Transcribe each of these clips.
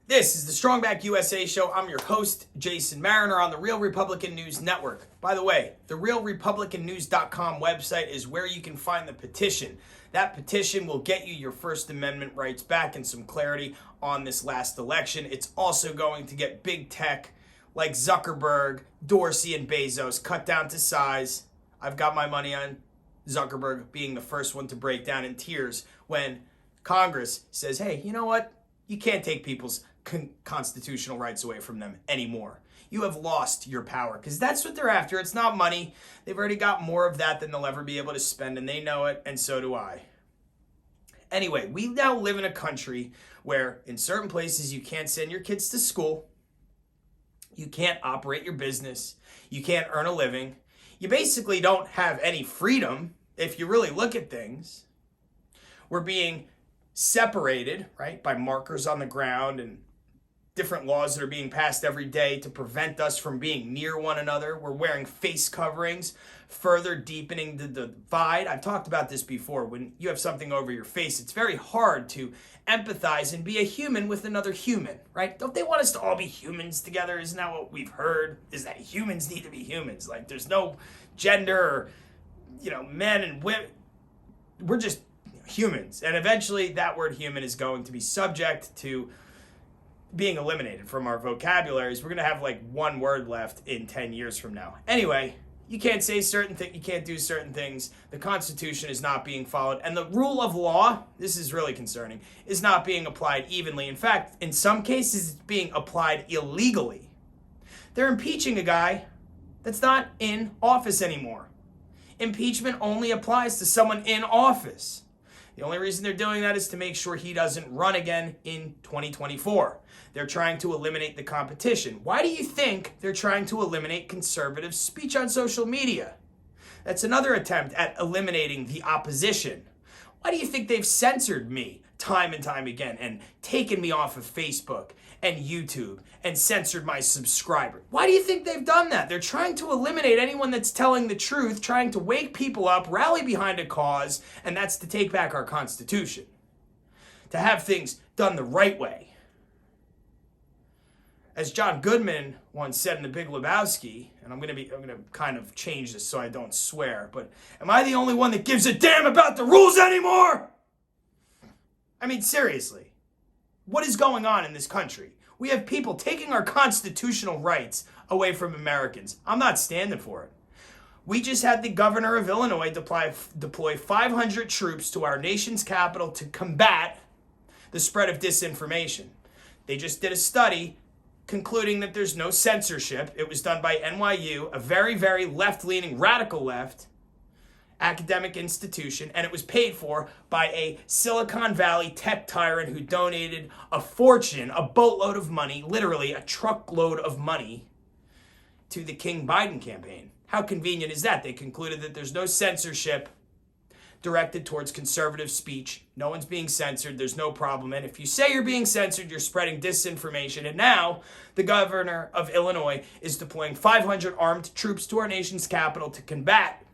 This is the Strongback USA Show. I'm your host, Jason Mariner, on the Real Republican News Network. By the way, the realrepublicannews.com website is where you can find the petition. That petition will get you your First Amendment rights back and some clarity on this last election. It's also going to get big tech like Zuckerberg, Dorsey, and Bezos cut down to size. I've got my money on Zuckerberg being the first one to break down in tears when Congress says, hey, you know what? You can't take people's constitutional rights away from them anymore. You have lost your power, because that's what they're after. It's not money. They've already got more of that than they'll ever be able to spend, and they know it, and so do I. Anyway, we now live in a country where in certain places you can't send your kids to school, you can't operate your business, you can't earn a living, you basically don't have any freedom if you really look at things. We're being separated, right, by markers on the ground and different laws that are being passed every day to prevent us from being near one another. We're wearing face coverings, further deepening the divide. I've talked about this before. When you have something over your face, it's very hard to empathize and be a human with another human, right? Don't they want us to all be humans together? Isn't that what we've heard? Is that humans need to be humans? Like there's no gender or, men and women. We're just humans. And eventually that word human is going to be subject to being eliminated from our vocabularies. We're going to have like one word left in 10 years from now. Anyway, you can't say certain things, you can't do certain things. The Constitution is not being followed. And the rule of law, this is really concerning, is not being applied evenly. In fact, in some cases, it's being applied illegally. They're impeaching a guy that's not in office anymore. Impeachment only applies to someone in office. The only reason they're doing that is to make sure he doesn't run again in 2024. They're trying to eliminate the competition. Why do you think they're trying to eliminate conservative speech on social media? That's another attempt at eliminating the opposition. Why do you think they've censored me time and time again and taken me off of Facebook and YouTube and censored my subscriber? Why do you think they've done that? They're trying to eliminate anyone that's telling the truth, trying to wake people up, rally behind a cause, and that's to take back our Constitution. To have things done the right way. As John Goodman once said in The Big Lebowski, and I'm going to kind of change this so I don't swear, but am I the only one that gives a damn about the rules anymore? I mean, seriously, what is going on in this country? We have people taking our constitutional rights away from Americans. I'm not standing for it. We just had the governor of Illinois deploy 500 troops to our nation's capital to combat the spread of disinformation. They just did a study concluding that there's no censorship. It was done by NYU, a very, very left-leaning, radical left academic institution, and it was paid for by a Silicon Valley tech tyrant who donated a fortune, a boatload of money, literally a truckload of money, to the King Biden campaign. How convenient is that? They concluded that there's no censorship directed towards conservative speech. No one's being censored. There's no problem. And if you say you're being censored, you're spreading disinformation. And now the governor of Illinois is deploying 500 armed troops to our nation's capital to combat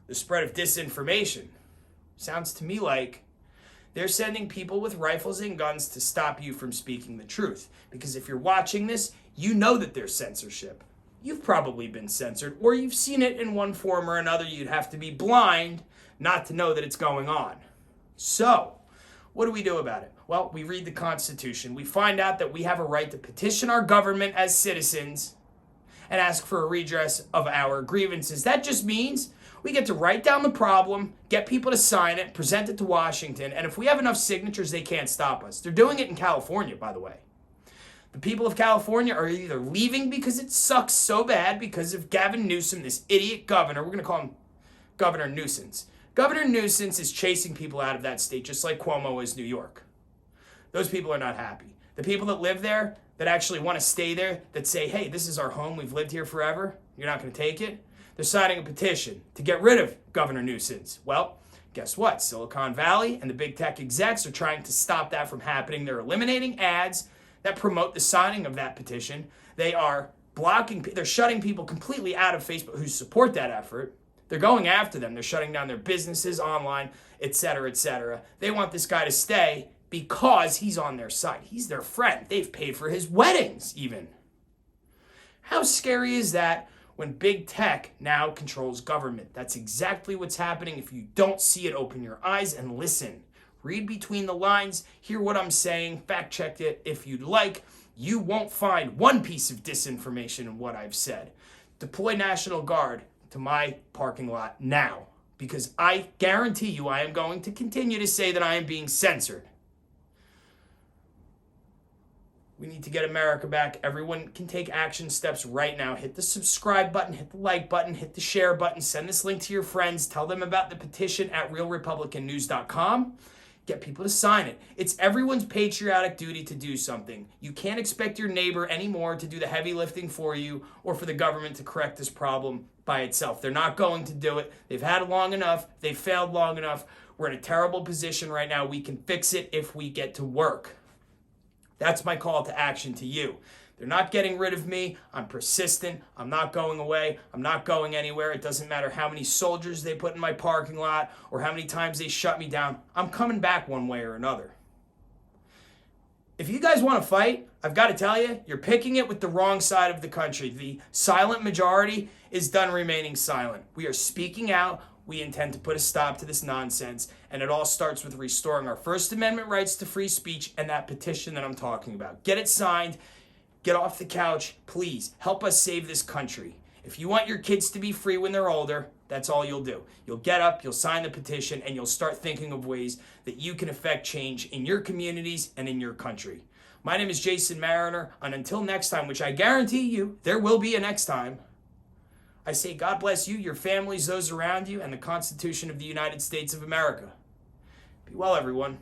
the spread of disinformation. Sounds to me like they're sending people with rifles and guns to stop you from speaking the truth. Because if you're watching this, you know that there's censorship. You've probably been censored, or you've seen it in one form or another. You'd have to be blind not to know that it's going on. So, what do we do about it? Well, we read the Constitution. We find out that we have a right to petition our government as citizens and ask for a redress of our grievances. That just means we get to write down the problem, get people to sign it, present it to Washington, and if we have enough signatures, they can't stop us. They're doing it in California, by the way. The people of California are either leaving because it sucks so bad because of Gavin Newsom, this idiot governor. We're going to call him Governor Nuisance. Governor Nuisance is chasing people out of that state just like Cuomo is New York. Those people are not happy. The people that live there, that actually want to stay there, that say, hey, this is our home, we've lived here forever, you're not going to take it, they're signing a petition to get rid of Governor Nuisance. Well, guess what? Silicon Valley and the big tech execs are trying to stop that from happening. They're eliminating ads that promote the signing of that petition. They are they're shutting people completely out of Facebook who support that effort. They're going after them. They're shutting down their businesses online, et cetera, et cetera. They want this guy to stay because he's on their side. He's their friend. They've paid for his weddings even. How scary is that when big tech now controls government? That's exactly what's happening. If you don't see it, open your eyes and listen. Read between the lines, hear what I'm saying, fact check it if you'd like. You won't find one piece of disinformation in what I've said. Deploy National Guard to my parking lot now, because I guarantee you I am going to continue to say that I am being censored. We need to get America back. Everyone can take action steps right now. Hit the subscribe button, hit the like button, hit the share button, send this link to your friends, tell them about the petition at realrepublicannews.com. Get people to sign it. It's everyone's patriotic duty to do something. You can't expect your neighbor anymore to do the heavy lifting for you or for the government to correct this problem by itself. They're not going to do it. They've had it long enough. They've failed long enough. We're in a terrible position right now. We can fix it if we get to work. That's my call to action to you. They're not getting rid of me. I'm persistent. I'm not going away. I'm not going anywhere. It doesn't matter how many soldiers they put in my parking lot or how many times they shut me down. I'm coming back one way or another. If you guys want to fight, I've got to tell you, you're picking it with the wrong side of the country. The silent majority is done remaining silent. We are speaking out. We intend to put a stop to this nonsense, and it all starts with restoring our First Amendment rights to free speech and that petition that I'm talking about. Get it signed. Get off the couch. Please help us save this country. If you want your kids to be free when they're older, that's all you'll do. You'll get up, you'll sign the petition, and you'll start thinking of ways that you can affect change in your communities and in your country. My name is Jason Mariner, and until next time, which I guarantee you, there will be a next time, I say God bless you, your families, those around you, and the Constitution of the United States of America. Be well, everyone.